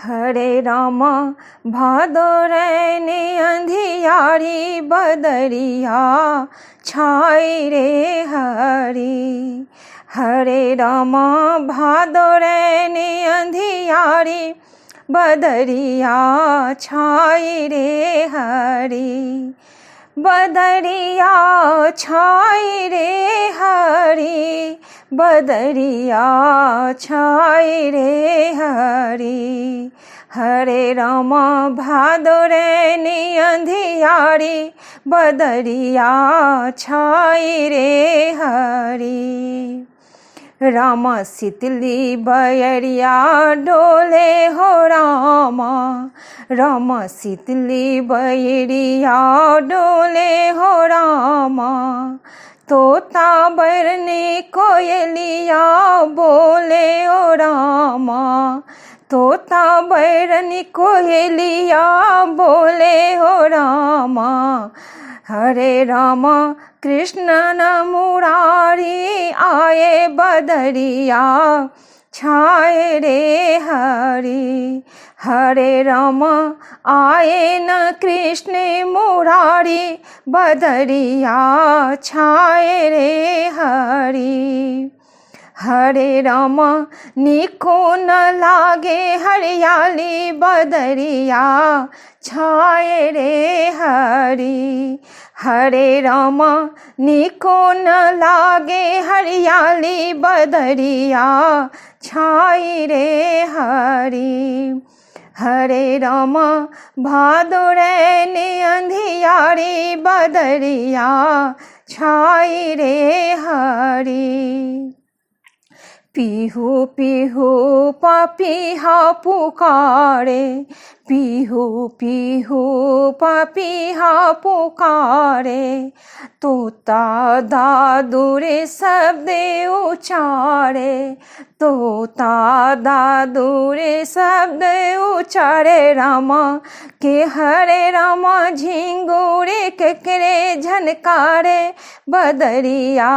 हरे रामा भादोरैने अंधियारी बदरिया छाई रे हरी। हरे रामा भादोरैने अंधियारी बदरिया छाई रे हरी। बदरिया छाई रे हरी, बदरिया छाई रे हरी। हरे रामा भादोरैने अंधियारी बदरिया छाई रे हरी। रामा शीतली बयरिया डोले हो रामा, रामा शीतली बयरिया डोले हो रामा। तोता बरने कोयलिया बोले ओ रामा, तोता बरने कोयलिया बोले हो रामा। हरे रामा कृष्ण न मुरारी आए बदरिया छाए रे हरी। हरे रामा आए न कृष्ण मुरारी बदरिया छाए रे हरी। हरे रामा निको न लागे हरियाली बदरिया छाए रे हरी। हरे रामा निको न लागे हरियाली बदरिया छाई रे हरी। हरे रामा भादोरैने अंधियारी बदरिया छाई रे हरी। पीहू पीहू पापीहा पुकारे, पीहू पीहू पापीहा पुकारे। तोता दादुरे शब्द उचारे, तोता दादुरे शब्द उचारे रामा। के हरे रामा झिंगुरे केकरे झनकारे बदरिया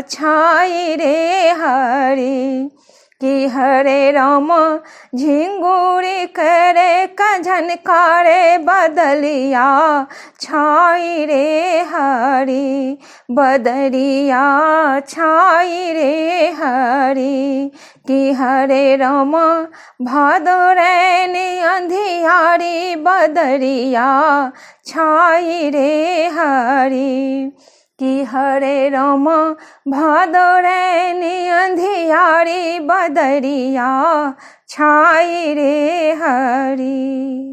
छाई रे हरी। कि हरे रामा झिंगुरी करे का झनकारे बदलिया छाई रे हरी। बदरिया छाई रे हरी। कि हरे रामा भादोरैने अंधियारी बदरिया छाई रे हरी। कि हरे रामा भादोरैने अंधियारी बदरिया छाई रे हरी।